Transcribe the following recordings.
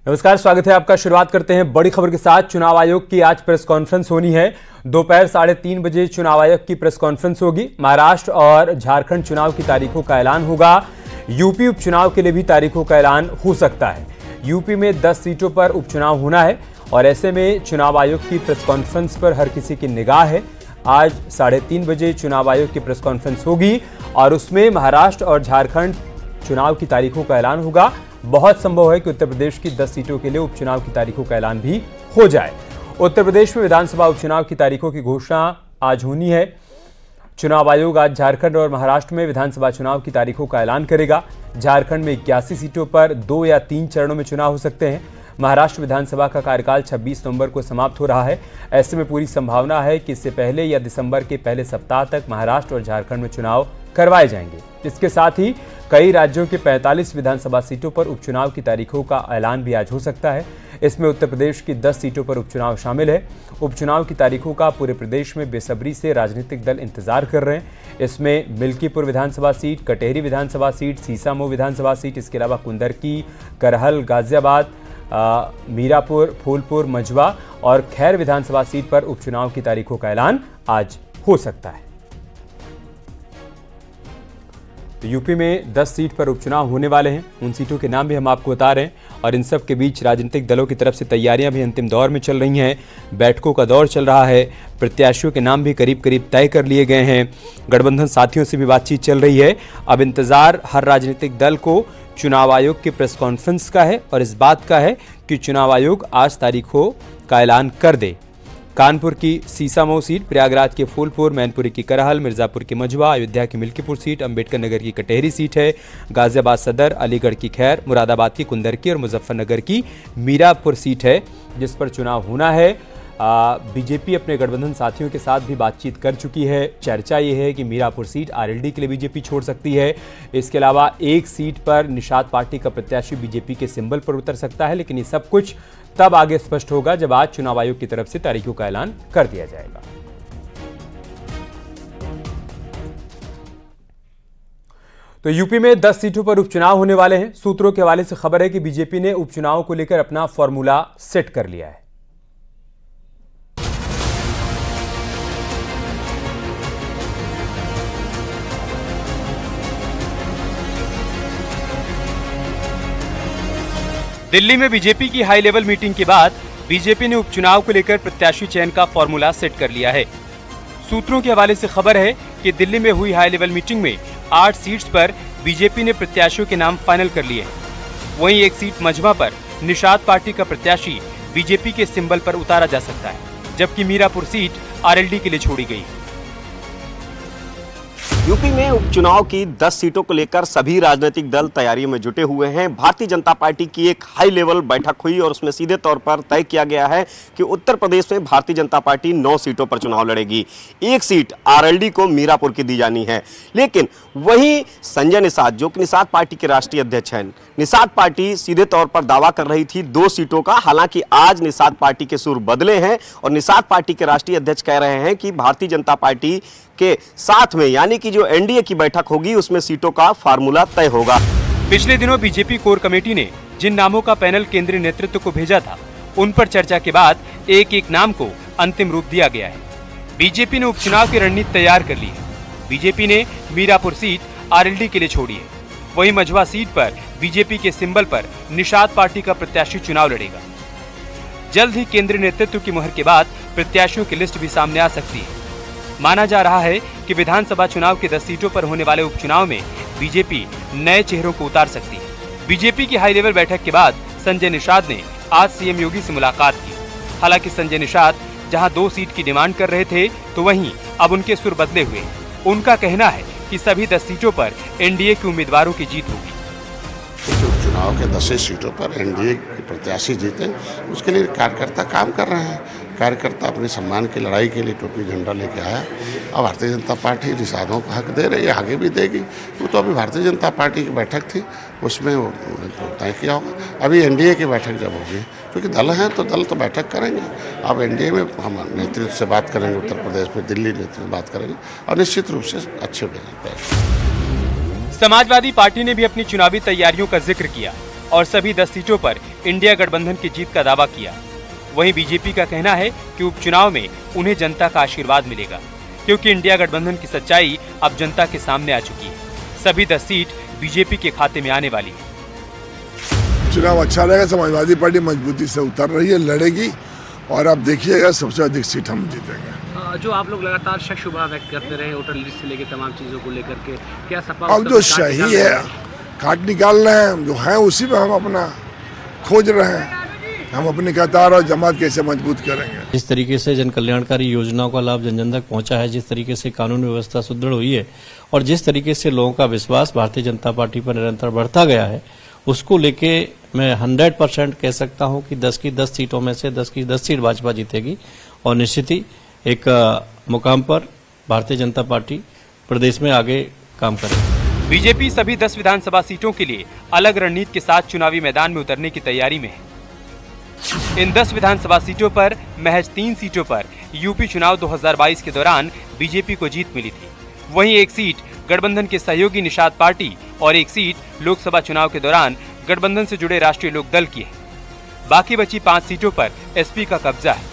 नमस्कार, स्वागत है आपका। शुरुआत करते हैं बड़ी खबर के साथ। चुनाव आयोग की आज प्रेस कॉन्फ्रेंस होनी है। दोपहर 3:30 बजे चुनाव आयोग की प्रेस कॉन्फ्रेंस होगी। महाराष्ट्र और झारखंड चुनाव की तारीखों का ऐलान होगा। यूपी उपचुनाव के लिए भी तारीखों का ऐलान हो सकता है। यूपी में 10 सीटों पर उपचुनाव होना है और ऐसे में चुनाव आयोग की प्रेस कॉन्फ्रेंस पर हर किसी की निगाह है। आज 3:30 बजे चुनाव आयोग की प्रेस कॉन्फ्रेंस होगी और उसमें महाराष्ट्र और झारखंड चुनाव की तारीखों का ऐलान होगा। बहुत संभव है कि उत्तर प्रदेश की 10 सीटों के लिए उपचुनाव की तारीखों का ऐलान भी हो जाए। उत्तर प्रदेश में विधानसभा उपचुनाव की तारीखों की घोषणा आज होनी है। चुनाव आयोग आज झारखंड और महाराष्ट्र में विधानसभा चुनाव की तारीखों का ऐलान करेगा। झारखंड में 81 सीटों पर 2 या 3 चरणों में चुनाव हो सकते हैं। महाराष्ट्र विधानसभा का कार्यकाल 26 नवंबर को समाप्त हो रहा है। ऐसे में पूरी संभावना है कि इससे पहले या दिसंबर के पहले सप्ताह तक महाराष्ट्र और झारखंड में चुनाव करवाए जाएंगे। इसके साथ ही कई राज्यों के 45 विधानसभा सीटों पर उपचुनाव की तारीखों का ऐलान भी आज हो सकता है। इसमें उत्तर प्रदेश की 10 सीटों पर उपचुनाव शामिल है। उपचुनाव की तारीखों का पूरे प्रदेश में बेसब्री से राजनीतिक दल इंतजार कर रहे हैं। इसमें मिल्कीपुर विधानसभा सीट, कटेहरी विधानसभा सीट, सीसामऊ विधानसभा सीट, इसके अलावा कुंदरकी, करहल, गाजियाबाद, मीरापुर, फूलपुर, मझवा और खैर विधानसभा सीट पर उपचुनाव की तारीखों का ऐलान आज हो सकता है। तो यूपी में 10 सीट पर उपचुनाव होने वाले हैं। उन सीटों के नाम भी हम आपको बता रहे हैं और इन सब के बीच राजनीतिक दलों की तरफ से तैयारियां भी अंतिम दौर में चल रही हैं। बैठकों का दौर चल रहा है। प्रत्याशियों के नाम भी करीब करीब तय कर लिए गए हैं। गठबंधन साथियों से भी बातचीत चल रही है। अब इंतजार हर राजनीतिक दल को चुनाव आयोग की प्रेस कॉन्फ्रेंस का है और इस बात का है कि चुनाव आयोग आज तारीखों का ऐलान कर दे। कानपुर की सीसामऊ सीट, प्रयागराज के फूलपुर, मैनपुरी की करहल, मिर्जापुर की मझवा, अयोध्या की मिल्कीपुर सीट, अंबेडकर नगर की कटेहरी सीट है, गाजियाबाद सदर, अलीगढ़ की खैर, मुरादाबाद की कुंदरकी और मुजफ्फरनगर की मीरापुर सीट है जिस पर चुनाव होना है। बीजेपी अपने गठबंधन साथियों के साथ भी बातचीत कर चुकी है। चर्चा ये है कि मीरापुर सीट आरएलडी के लिए बीजेपी छोड़ सकती है। इसके अलावा एक सीट पर निषाद पार्टी का प्रत्याशी बीजेपी के सिंबल पर उतर सकता है, लेकिन ये सब कुछ तब आगे स्पष्ट होगा जब आज चुनाव आयोग की तरफ से तारीखों का ऐलान कर दिया जाएगा। तो यूपी में 10 सीटों पर उपचुनाव होने वाले हैं। सूत्रों के हवाले से खबर है कि बीजेपी ने उपचुनाव को लेकर अपना फॉर्मूला सेट कर लिया है। दिल्ली में बीजेपी की हाई लेवल मीटिंग के बाद बीजेपी ने उपचुनाव को लेकर प्रत्याशी चयन का फॉर्मूला सेट कर लिया है। सूत्रों के हवाले से खबर है कि दिल्ली में हुई हाई लेवल मीटिंग में 8 सीट्स पर बीजेपी ने प्रत्याशियों के नाम फाइनल कर लिए हैं। वहीं एक सीट मझवा पर निषाद पार्टी का प्रत्याशी बीजेपी के सिंबल पर उतारा जा सकता है, जबकि मीरापुर सीट आरएलडी के लिए छोड़ी गई। यूपी में उपचुनाव की 10 सीटों को लेकर सभी राजनीतिक दल तैयारियों में जुटे हुए हैं। भारतीय जनता पार्टी की एक हाई लेवल बैठक हुई और उसमें सीधे तौर पर तय किया गया है कि उत्तर प्रदेश में भारतीय जनता पार्टी 9 सीटों पर चुनाव लड़ेगी। एक सीट आरएलडी को मीरापुर की दी जानी है। लेकिन वहीं संजय निषाद, जो कि निषाद पार्टी के राष्ट्रीय अध्यक्ष हैं, निषाद पार्टी सीधे तौर पर दावा कर रही थी 2 सीटों का। हालांकि आज निषाद पार्टी के सुर बदले हैं और निषाद पार्टी के राष्ट्रीय अध्यक्ष कह रहे हैं कि भारतीय जनता पार्टी के साथ में, यानी कि जो एनडीए की बैठक होगी, उसमें सीटों का फार्मूला तय होगा। पिछले दिनों बीजेपी कोर कमेटी ने जिन नामों का पैनल केंद्रीय नेतृत्व को भेजा था, उन पर चर्चा के बाद एक एक नाम को अंतिम रूप दिया गया है। बीजेपी ने उपचुनाव की रणनीति तैयार कर ली है। बीजेपी ने मीरापुर सीट आरएलडी के लिए छोड़ी है। वहीं मझवा सीट पर बीजेपी के सिंबल पर निषाद पार्टी का प्रत्याशी चुनाव लड़ेगा। जल्द ही केंद्रीय नेतृत्व की मुहर के बाद प्रत्याशियों की लिस्ट भी सामने आ सकती है। माना जा रहा है कि विधानसभा चुनाव के 10 सीटों पर होने वाले उपचुनाव में बीजेपी नए चेहरों को उतार सकती है। बीजेपी की हाई लेवल बैठक के बाद संजय निषाद ने आज सीएम योगी से मुलाकात की। हालांकि संजय निषाद जहां 2 सीट की डिमांड कर रहे थे, तो वहीं अब उनके सुर बदले हुए। उनका कहना है कि सभी 10 सीटों पर एनडीए के उम्मीदवारों की जीत होगी। उपचुनाव के 10 सीटों पर एनडीए के प्रत्याशी जीते, उसके लिए कार्यकर्ता काम कर रहे हैं। कार्यकर्ता अपने सम्मान की लड़ाई के लिए टोपी झंडा लेके आया। अब भारतीय जनता पार्टी निषादों को हक दे रही है, आगे भी देगी। वो तो अभी भारतीय जनता पार्टी की बैठक थी, उसमें वो तय किया होगा। अभी एनडीए की बैठक जब होगी, क्योंकि दल हैं तो दल तो बैठक करेंगे। अब एनडीए में हम नेतृत्व से बात करेंगे, उत्तर प्रदेश में दिल्ली नेतृत्व से बात करेंगे और निश्चित रूप से अच्छे होंगे। समाजवादी पार्टी ने भी अपनी चुनावी तैयारियों का जिक्र किया। और सभी 10 सीटों पर इंडिया गठबंधन की जीत का दावा किया। वहीं बीजेपी का कहना है कि उपचुनाव में उन्हें जनता का आशीर्वाद मिलेगा, क्योंकि इंडिया गठबंधन की सच्चाई अब जनता के सामने आ चुकी है। सभी 10 सीट बीजेपी के खाते में आने वाली है। चुनाव अच्छा रहेगा। समाजवादी पार्टी मजबूती से उतर रही है, लड़ेगी और आप देखिएगा सबसे अधिक सीट हम जीतेंगे। जो आप लोग लगातार शक शुबा व्यक्त करते रहे वोटर लिस्ट से लेकर तमाम चीजों को लेकर के, क्या सपा अब जो सही है काट निकाल रहे हैं, जो है उसी पे हम अपना खोज रहे हैं। हम अपनी कतार और जमात कैसे मजबूत करेंगे। जिस तरीके से जन कल्याणकारी योजनाओं का लाभ जन जन तक पहुंचा है, जिस तरीके से कानून व्यवस्था सुदृढ़ हुई है और जिस तरीके से लोगों का विश्वास भारतीय जनता पार्टी पर निरंतर बढ़ता गया है, उसको लेके मैं 100% कह सकता हूं कि 10 की 10 सीटों में से 10 की 10 सीट भाजपा जीतेगी और निश्चित ही एक मुकाम पर भारतीय जनता पार्टी प्रदेश में आगे काम करेगी। बीजेपी सभी 10 विधानसभा सीटों के लिए अलग रणनीति के साथ चुनावी मैदान में उतरने की तैयारी में है। इन 10 विधानसभा सीटों पर महज 3 सीटों पर यूपी चुनाव 2022 के दौरान बीजेपी को जीत मिली थी। वहीं एक सीट गठबंधन के सहयोगी निषाद पार्टी और एक सीट लोकसभा चुनाव के दौरान गठबंधन से जुड़े राष्ट्रीय लोकदल की है। बाकी बची 5 सीटों पर एसपी का कब्जा है।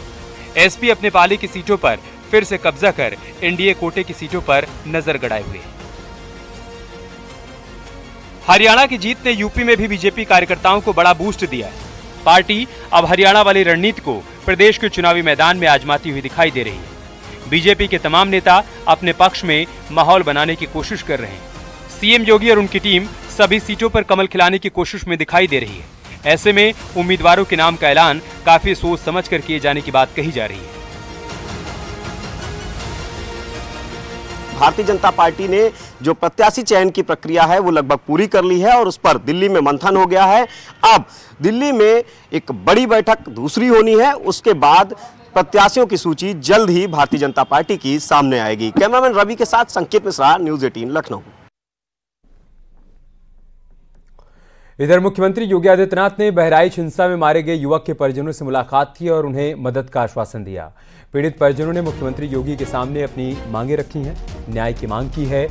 एसपी अपने पाले की सीटों पर फिर से कब्जा कर एनडीए कोटे की सीटों पर नजर गड़ाए हुए है। हरियाणा की जीत ने यूपी में भी बीजेपी कार्यकर्ताओं को बड़ा बूस्ट दिया है। पार्टी अब हरियाणा वाली रणनीति को प्रदेश के चुनावी मैदान में आजमाती हुई दिखाई दे रही है। बीजेपी के तमाम नेता अपने पक्ष में माहौल बनाने की कोशिश कर रहे हैं। सीएम योगी और उनकी टीम सभी सीटों पर कमल खिलाने की कोशिश में दिखाई दे रही है। ऐसे में उम्मीदवारों के नाम का ऐलान काफी सोच समझकर किए जाने की बात कही जा रही है। भारतीय जनता पार्टी ने जो प्रत्याशी चयन की प्रक्रिया है वो लगभग पूरी कर ली है और उस पर दिल्ली में मंथन हो गया है। अब दिल्ली में एक बड़ी बैठक दूसरी होनी है, उसके बाद प्रत्याशियों की सूची जल्द ही भारतीय जनता पार्टी की सामने आएगी। कैमरामैन रवि के साथ संकेत मिश्रा, न्यूज़ 18 लखनऊ। इधर मुख्यमंत्री योगी आदित्यनाथ ने बहराइच हिंसा में मारे गए युवक के परिजनों से मुलाकात की और उन्हें मदद का आश्वासन दिया। पीड़ित परिजनों ने मुख्यमंत्री योगी के सामने अपनी मांगे रखी हैं, न्याय की मांग की है।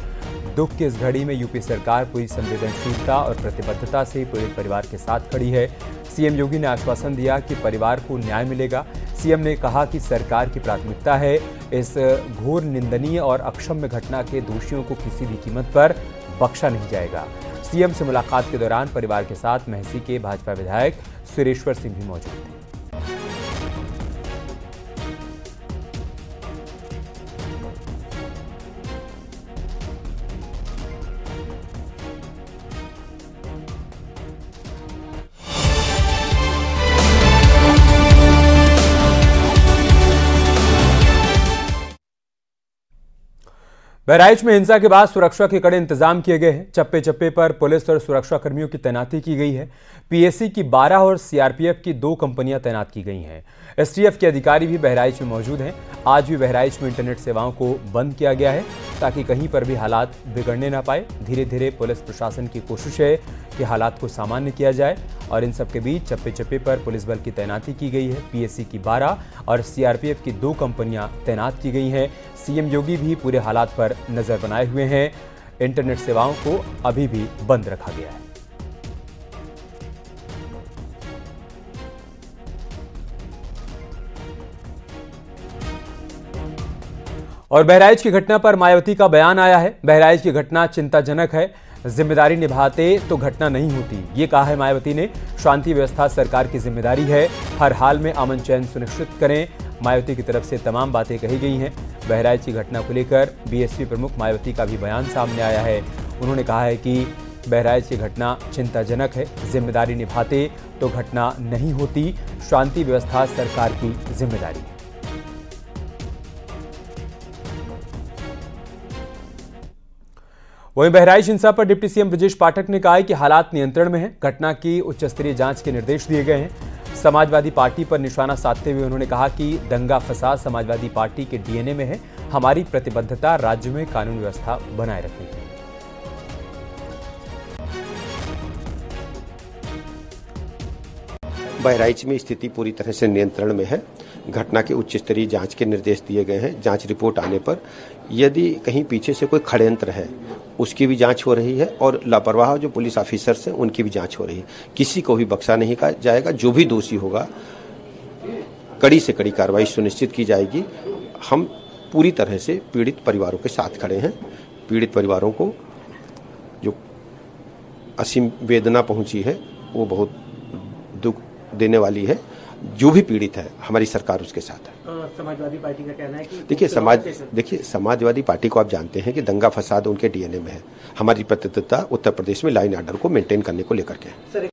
दुख की इस घड़ी में यूपी सरकार पूरी संवेदनशीलता और प्रतिबद्धता से पीड़ित परिवार के साथ खड़ी है। सीएम योगी ने आश्वासन दिया कि परिवार को न्याय मिलेगा। सीएम ने कहा कि सरकार की प्राथमिकता है इस घोर निंदनीय और अक्षम्य घटना के दोषियों को किसी भी कीमत पर बख्शा नहीं जाएगा। सीएम से मुलाकात के दौरान परिवार के साथ महसी के भाजपा विधायक सुरेश्वर सिंह भी मौजूद थे। बहराइच में हिंसा के बाद सुरक्षा के कड़े इंतजाम किए गए हैं। चप्पे चप्पे पर पुलिस और सुरक्षा कर्मियों की तैनाती की गई है। पीएसी की 12 और सीआरपीएफ की 2 कंपनियां तैनात की गई हैं। एसटीएफ के अधिकारी भी बहराइच में मौजूद हैं। आज भी बहराइच में इंटरनेट सेवाओं को बंद किया गया है ताकि कहीं पर भी हालात बिगड़ने ना पाए। धीरे धीरे पुलिस प्रशासन की कोशिश है कि हालात को सामान्य किया जाए और इन सबके बीच चप्पे चप्पे पर पुलिस बल की तैनाती की गई है। पीएसी की 12 और सीआरपीएफ की 2 कंपनियां तैनात की गई हैं। सीएम योगी भी पूरे हालात पर नजर बनाए हुए हैं। इंटरनेट सेवाओं को अभी भी बंद रखा गया है। और बहराइच की घटना पर मायावती का बयान आया है। बहराइच की घटना चिंताजनक है, जिम्मेदारी निभाते तो घटना नहीं होती, ये कहा है मायावती ने। शांति व्यवस्था सरकार की जिम्मेदारी है, हर हाल में अमन चैन सुनिश्चित करें। मायावती की तरफ से तमाम बातें कही गई हैं। बहराइच की घटना को लेकर बीएसपी प्रमुख मायावती का भी बयान सामने आया है। उन्होंने कहा है कि बहराइच की घटना चिंताजनक है, जिम्मेदारी निभाते तो घटना नहीं होती, शांति व्यवस्था सरकार की जिम्मेदारी है। वहीं बहराइच हिंसा पर डिप्टी सीएम ब्रजेश पाठक ने कहा है कि हालात नियंत्रण में हैं। घटना की उच्च स्तरीय जांच के निर्देश दिए गए हैं। समाजवादी पार्टी पर निशाना साधते हुए उन्होंने कहा कि दंगा फसाद समाजवादी पार्टी के डीएनए में है। हमारी प्रतिबद्धता राज्य में कानून व्यवस्था बनाए रखने की। बहराइच में स्थिति पूरी तरह से नियंत्रण में है। घटना के उच्च स्तरीय जांच के निर्देश दिए गए हैं। जांच रिपोर्ट आने पर यदि कहीं पीछे से कोई षड्यंत्र है उसकी भी जांच हो रही है और लापरवाह जो पुलिस ऑफिसर्स हैं उनकी भी जांच हो रही है। किसी को भी बख्शा नहीं जाएगा। जो भी दोषी होगा कड़ी से कड़ी कार्रवाई सुनिश्चित की जाएगी। हम पूरी तरह से पीड़ित परिवारों के साथ खड़े हैं। पीड़ित परिवारों को जो असीम वेदना पहुंची है वो बहुत दुख देने वाली है। जो भी पीड़ित है हमारी सरकार उसके साथ है। समाजवादी पार्टी का कहना है कि देखिए समाजवादी पार्टी को आप जानते हैं कि दंगा फसाद उनके डीएनए में है। हमारी प्रतिबद्धता उत्तर प्रदेश में लाइन ऑर्डर को मेंटेन करने को लेकर के।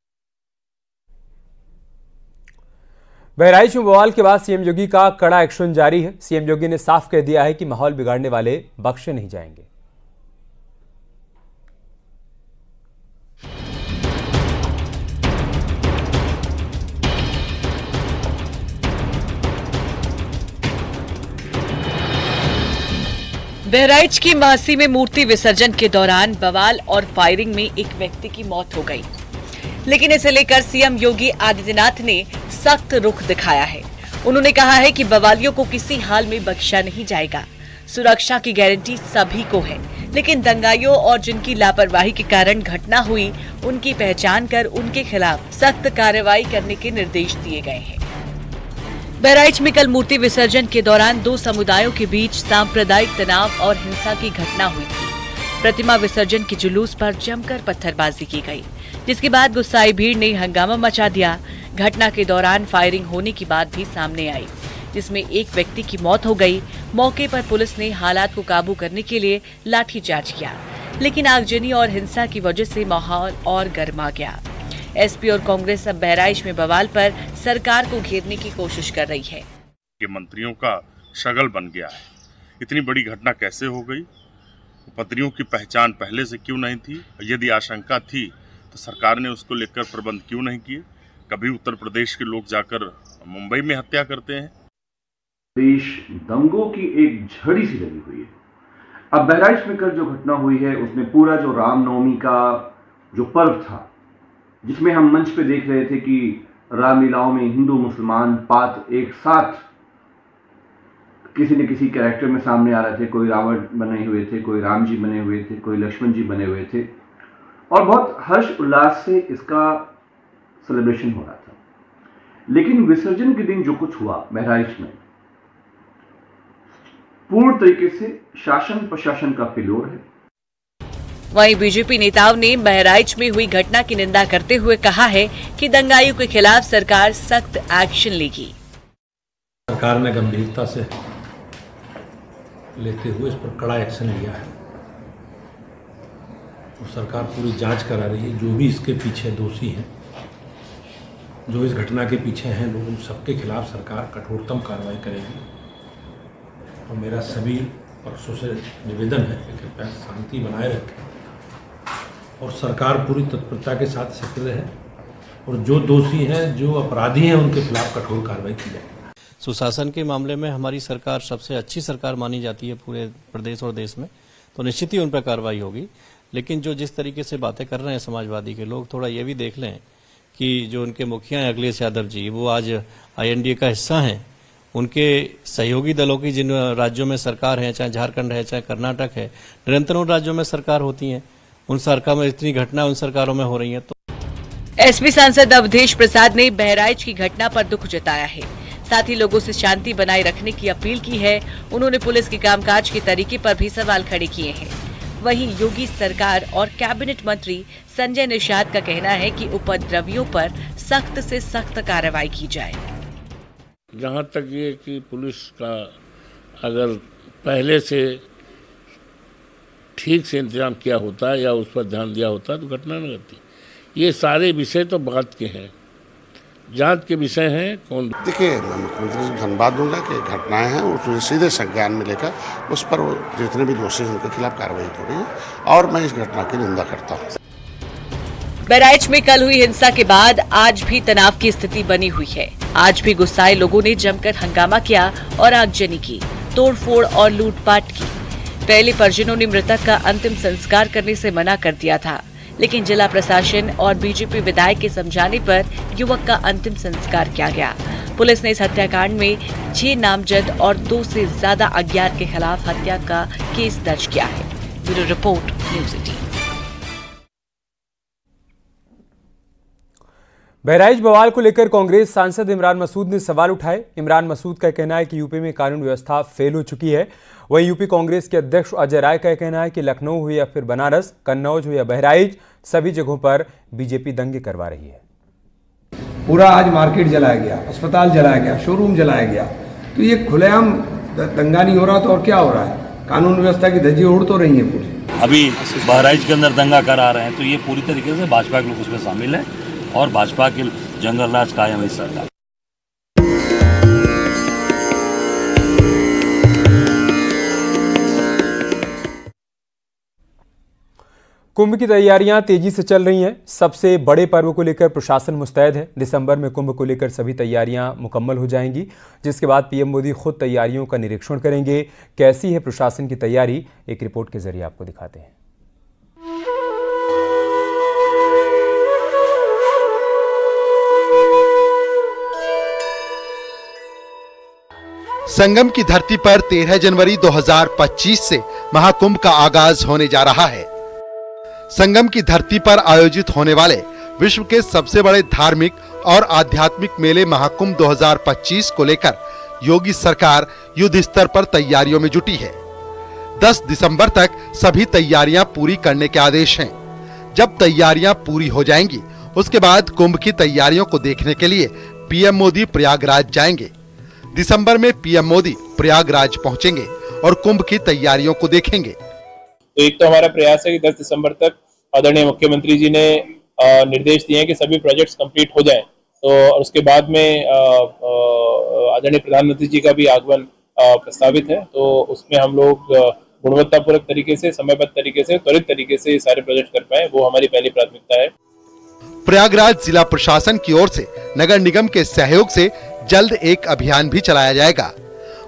बहराइच में बवाल के बाद सीएम योगी का कड़ा एक्शन जारी है। सीएम योगी ने साफ कह दिया है कि माहौल बिगाड़ने वाले बख्शे नहीं जाएंगे। बहराइच की मासी में मूर्ति विसर्जन के दौरान बवाल और फायरिंग में एक व्यक्ति की मौत हो गई, लेकिन इसे लेकर सीएम योगी आदित्यनाथ ने सख्त रुख दिखाया है। उन्होंने कहा है कि बवालियों को किसी हाल में बख्शा नहीं जाएगा। सुरक्षा की गारंटी सभी को है, लेकिन दंगाइयों और जिनकी लापरवाही के कारण घटना हुई उनकी पहचान कर उनके खिलाफ सख्त कार्रवाई करने के निर्देश दिए गए हैं। बहराइच में कल मूर्ति विसर्जन के दौरान दो समुदायों के बीच सांप्रदायिक तनाव और हिंसा की घटना हुई थी। प्रतिमा विसर्जन के जुलूस पर जमकर पत्थरबाजी की गई, जिसके बाद गुस्साई भीड़ ने हंगामा मचा दिया। घटना के दौरान फायरिंग होने की बात भी सामने आई, जिसमें एक व्यक्ति की मौत हो गई। मौके पर पुलिस ने हालात को काबू करने के लिए लाठीचार्ज किया, लेकिन आगजनी और हिंसा की वजह से माहौल और गर्मा गया। एसपी और कांग्रेस अब बहराइच में बवाल पर सरकार को घेरने की कोशिश कर रही है। कि मंत्रियों का शगल बन गया है। इतनी बड़ी घटना कैसे हो गई? उपद्रवियों की पहचान पहले से क्यों नहीं थी? यदि आशंका थी तो सरकार ने उसको लेकर प्रबंध क्यों नहीं किए? कभी उत्तर प्रदेश के लोग जाकर मुंबई में हत्या करते हैं। देश दंगों की एक झड़ी सी लगी हुई है। अब बहराइच में कल जो घटना हुई है उसमें पूरा जो रामनवमी का जो पर्व था, जिसमें हम मंच पे देख रहे थे कि रामलीलाओं में हिंदू मुसलमान पात एक साथ किसी न किसी कैरेक्टर में सामने आ रहे थे। कोई रावण बने हुए थे, कोई राम जी बने हुए थे, कोई लक्ष्मण जी बने हुए थे और बहुत हर्ष उल्लास से इसका सेलिब्रेशन हो रहा था। लेकिन विसर्जन के दिन जो कुछ हुआ बहराइच में, पूर्ण तरीके से शासन प्रशासन का फेल्योर है। वहीं बीजेपी नेताओं ने बहराइच में हुई घटना की निंदा करते हुए कहा है कि दंगाइयों के खिलाफ सरकार सख्त एक्शन लेगी। सरकार ने गंभीरता से लेते हुए इस पर कड़ा एक्शन लिया है और सरकार पूरी जांच करा रही है। जो भी इसके पीछे दोषी हैं, जो इस घटना के पीछे हैं लोग, उन सबके खिलाफ सरकार कठोरतम कार्रवाई करेगी। और मेरा सभी पक्षों से निवेदन है कि कृपया शांति बनाए रखें और सरकार पूरी तत्परता के साथ सक्रिय है और जो दोषी हैं, जो अपराधी हैं, उनके खिलाफ कठोर कार्रवाई की जाएगी। सुशासन के मामले में हमारी सरकार सबसे अच्छी सरकार मानी जाती है पूरे प्रदेश और देश में, तो निश्चित ही उन पर कार्रवाई होगी। लेकिन जो जिस तरीके से बातें कर रहे हैं समाजवादी के लोग, थोड़ा ये भी देख लें कि जो उनके मुखिया हैं अखिलेश यादव जी, वो आज INDA का हिस्सा हैं। उनके सहयोगी दलों की जिन राज्यों में सरकार है, चाहे झारखंड है, चाहे कर्नाटक है, निरंतर उन राज्यों में सरकार होती है। उन सरकार में इतनी घटना उन सरकारों में हो रही है। तो एसपी सांसद अवधेश प्रसाद ने बहराइच की घटना पर दुख जताया है, साथ ही लोगों से शांति बनाए रखने की अपील की है। उन्होंने पुलिस के कामकाज के तरीके पर भी सवाल खड़े किए हैं। वहीं योगी सरकार और कैबिनेट मंत्री संजय निषाद का कहना है कि उपद्रवियों पर सख्त से सख्त कार्रवाई की जाए। जहाँ तक ये कि पुलिस का अगर पहले से ठीक से इंतजाम किया होता या उस पर ध्यान दिया होता तो घटना न घटती। ये सारे विषय तो बात के हैं, जांच के विषय हैं। कौन देखिए, मैं मुख्यमंत्री को धन्यवाद दूंगा कि घटनाएं हैं उसमें सीधे संज्ञान में लेकर उस पर जितने भी दोषी हैं उनके खिलाफ कार्रवाई हो रही है और मैं इस घटना की निंदा करता हूँ। बहराइच में कल हुई हिंसा के बाद आज भी तनाव की स्थिति बनी हुई है। आज भी गुस्साए लोगों ने जमकर हंगामा किया और आगजनी की, तोड़फोड़ और लूटपाट की। पहले परिजनों ने मृतक का अंतिम संस्कार करने से मना कर दिया था, लेकिन जिला प्रशासन और बीजेपी विधायक के समझाने पर युवक का अंतिम संस्कार किया गया। पुलिस ने इस हत्याकांड में 6 नामजद और 2 से ज्यादा अज्ञात के खिलाफ हत्या का केस दर्ज किया है। Bureau report, news 18। बहराइच बवाल को लेकर कांग्रेस सांसद इमरान मसूद ने सवाल उठाए। इमरान मसूद का कहना है कि यूपी में कानून व्यवस्था फेल हो चुकी है। वहीं यूपी कांग्रेस के अध्यक्ष अजय राय का कहना है कि लखनऊ हो या फिर बनारस, कन्नौज हो या बहराइच, सभी जगहों पर बीजेपी दंगे करवा रही है। पूरा आज मार्केट जलाया गया, अस्पताल जलाया गया, शोरूम जलाया गया, तो ये खुलेआम दंगा नहीं हो रहा तो और क्या हो रहा है? कानून व्यवस्था की धज्जियां उड़ तो रही है पूरी। अभी बहराइच के अंदर दंगा करा रहे हैं, तो ये पूरी तरीके से भाजपा के लोग उसमें शामिल हैं और भाजपा के जंगल राज कायम है इस सरकार। कुंभ की तैयारियां तेजी से चल रही हैं। सबसे बड़े पर्व को लेकर प्रशासन मुस्तैद है। दिसंबर में कुंभ को लेकर सभी तैयारियां मुकम्मल हो जाएंगी, जिसके बाद पीएम मोदी खुद तैयारियों का निरीक्षण करेंगे। कैसी है प्रशासन की तैयारी, एक रिपोर्ट के जरिए आपको दिखाते हैं। संगम की धरती पर 13 जनवरी 2025 से महाकुंभ का आगाज होने जा रहा है। संगम की धरती पर आयोजित होने वाले विश्व के सबसे बड़े धार्मिक और आध्यात्मिक मेले महाकुंभ 2025 को लेकर योगी सरकार युद्ध स्तर पर तैयारियों में जुटी है। 10 दिसंबर तक सभी तैयारियां पूरी करने के आदेश हैं। जब तैयारियां पूरी हो जाएंगी, उसके बाद कुंभ की तैयारियों को देखने के लिए पीएम मोदी प्रयागराज जाएंगे। दिसंबर में पीएम मोदी प्रयागराज पहुंचेंगे और कुंभ की तैयारियों को देखेंगे। तो एक तो हमारा प्रयास है कि 10 दिसंबर तक आदरणीय मुख्यमंत्री जी ने निर्देश दिए हैं कि सभी प्रोजेक्ट्स कंप्लीट हो जाएं। तो और उसके बाद में आदरणीय प्रधानमंत्री जी का भी आगमन प्रस्तावित है। तो उसमें हम लोग गुणवत्तापूर्वक तरीके से, समयबद्ध तरीके से, त्वरित तरीके से सारे प्रोजेक्ट कर पाए, वो हमारी पहली प्राथमिकता है। प्रयागराज जिला प्रशासन की ओर से नगर निगम के सहयोग से जल्द एक अभियान भी चलाया जाएगा।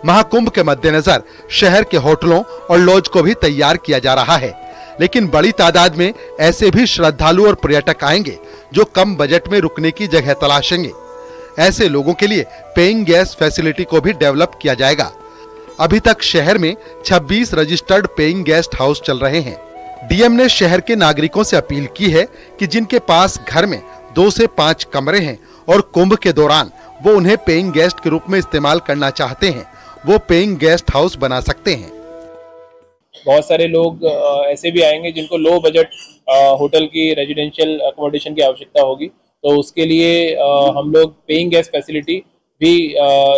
महाकुंभ के मद्देनजर शहर के होटलों और लॉज को भी तैयार किया जा रहा है, लेकिन बड़ी तादाद में ऐसे भी श्रद्धालु और पर्यटक आएंगे जो कम बजट में रुकने की जगह तलाशेंगे। ऐसे लोगों के लिए पेइंग गेस्ट फैसिलिटी को भी डेवलप किया जाएगा। अभी तक शहर में 26 रजिस्टर्ड पेइंग गेस्ट हाउस चल रहे हैं। डीएम ने शहर के नागरिकों से अपील की है कि जिनके पास घर में 2 से 5 कमरे हैं और कुंभ के दौरान वो उन्हें पेइंग गेस्ट के रूप में इस्तेमाल करना चाहते हैं, वो पेइंग गेस्ट हाउस बना सकते हैं। बहुत सारे लोग ऐसे भी आएंगे जिनको लो बजट होटल की रेजिडेंशियल अकोमोडेशन की आवश्यकता होगी, तो उसके लिए हम लोग पेइंग गेस्ट फैसिलिटी भी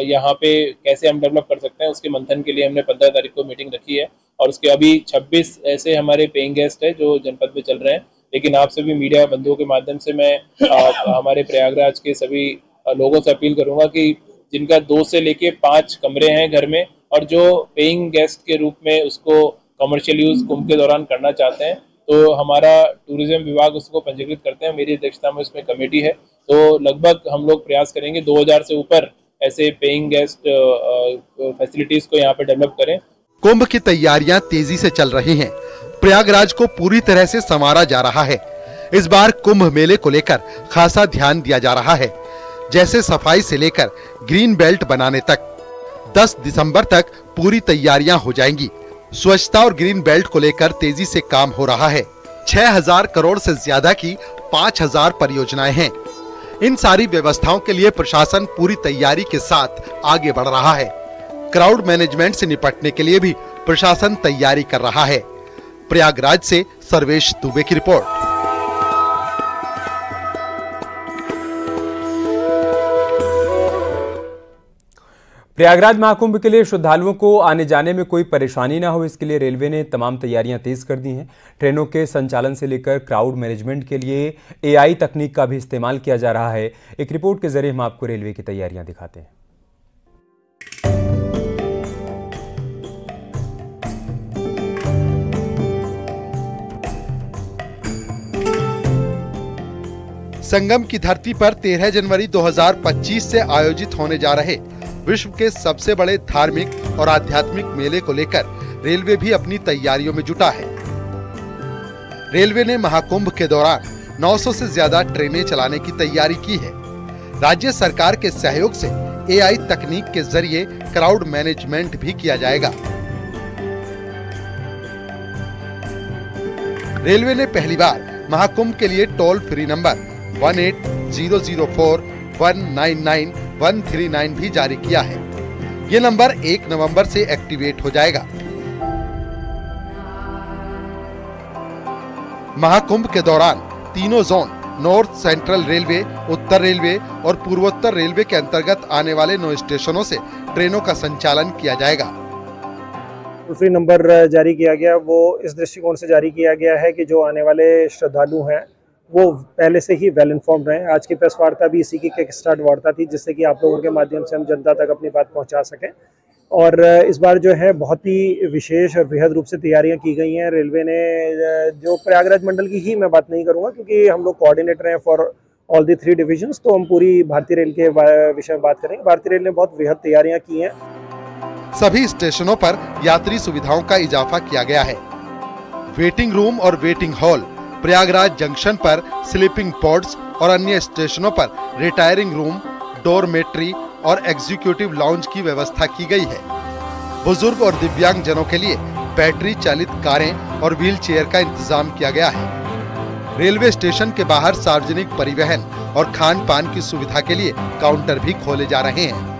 यहाँ पे कैसे हम डेवलप कर सकते हैं, उसके मंथन के लिए हमने 15 तारीख को मीटिंग रखी है। और उसके अभी 26 ऐसे हमारे पेइंग गेस्ट है जो जनपद में चल रहे हैं। लेकिन आप सभी मीडिया बंधुओं के माध्यम से मैं हमारे प्रयागराज के सभी लोगों से अपील करूंगा कि जिनका 2 से लेके 5 कमरे हैं घर में और जो पेइंग गेस्ट के रूप में उसको कमर्शियल यूज कुंभ के दौरान करना चाहते हैं, तो हमारा टूरिज्म विभाग उसको पंजीकृत करते हैं। मेरी अध्यक्षता में उसमें कमेटी है। तो लगभग हम लोग प्रयास करेंगे 2000 से ऊपर ऐसे पेइंग गेस्ट फैसिलिटीज को यहाँ पे डेवलप करें। कुंभ की तैयारियां तेजी से चल रही हैं। प्रयागराज को पूरी तरह से संवारा जा रहा है। इस बार कुंभ मेले को लेकर खासा ध्यान दिया जा रहा है, जैसे सफाई से लेकर ग्रीन बेल्ट बनाने तक। 10 दिसंबर तक पूरी तैयारियां हो जाएंगी। स्वच्छता और ग्रीन बेल्ट को लेकर तेजी से काम हो रहा है। 6000 करोड़ से ज्यादा की 5000 परियोजनाएं हैं। इन सारी व्यवस्थाओं के लिए प्रशासन पूरी तैयारी के साथ आगे बढ़ रहा है। क्राउड मैनेजमेंट से निपटने के लिए भी प्रशासन तैयारी कर रहा है। प्रयागराज से सर्वेश दुबे की रिपोर्ट। प्रयागराज महाकुंभ के लिए श्रद्धालुओं को आने जाने में कोई परेशानी ना हो, इसके लिए रेलवे ने तमाम तैयारियां तेज कर दी हैं। ट्रेनों के संचालन से लेकर क्राउड मैनेजमेंट के लिए एआई तकनीक का भी इस्तेमाल किया जा रहा है। एक रिपोर्ट के जरिए हम आपको रेलवे की तैयारियां दिखाते हैं। संगम की धरती पर 13 जनवरी 2025 से आयोजित होने जा रहे विश्व के सबसे बड़े धार्मिक और आध्यात्मिक मेले को लेकर रेलवे भी अपनी तैयारियों में जुटा है। रेलवे ने महाकुंभ के दौरान 900 से ज्यादा ट्रेनें चलाने की तैयारी की है। राज्य सरकार के सहयोग से AI तकनीक के जरिए क्राउड मैनेजमेंट भी किया जाएगा। रेलवे ने पहली बार महाकुंभ के लिए टोल फ्री नंबर 18004199 भी जारी किया है। ये नंबर 1 नवंबर से एक्टिवेट हो जाएगा। महाकुंभ के दौरान तीनों जोन नॉर्थ सेंट्रल रेलवे, उत्तर रेलवे और पूर्वोत्तर रेलवे के अंतर्गत आने वाले 9 स्टेशनों से ट्रेनों का संचालन किया जाएगा। टोल फ्री नंबर जारी किया गया, वो इस दृष्टिकोण से जारी किया गया है कि जो आने वाले श्रद्धालु हैं वो पहले से ही वेल इन्फॉर्म्ड रहें। आज की प्रेस वार्ता भी इसी की किक स्टार्ट वार्ता थी, जिससे कि आप लोगों के माध्यम से हम जनता तक अपनी बात पहुंचा सकें। और इस बार जो है बहुत ही विशेष और बेहद रूप से तैयारियां की गई हैं। रेलवे ने जो प्रयागराज मंडल की ही मैं बात नहीं करूंगा, क्योंकि हम लोग कोऑर्डिनेटर हैं फॉर ऑल दी 3 डिविजन्स, तो हम पूरी भारतीय रेल के विषय में बात करेंगे। भारतीय रेल ने बहुत बेहद तैयारियां की हैं। सभी स्टेशनों पर यात्री सुविधाओं का इजाफा किया गया है। वेटिंग रूम और वेटिंग हॉल, प्रयागराज जंक्शन पर स्लीपिंग पॉड्स और अन्य स्टेशनों पर रिटायरिंग रूम, डोरमेट्री और एग्जीक्यूटिव लाउंज की व्यवस्था की गई है। बुजुर्ग और दिव्यांग जनों के लिए बैटरी चालित कारें और व्हील चेयर का इंतजाम किया गया है। रेलवे स्टेशन के बाहर सार्वजनिक परिवहन और खान पान की सुविधा के लिए काउंटर भी खोले जा रहे हैं।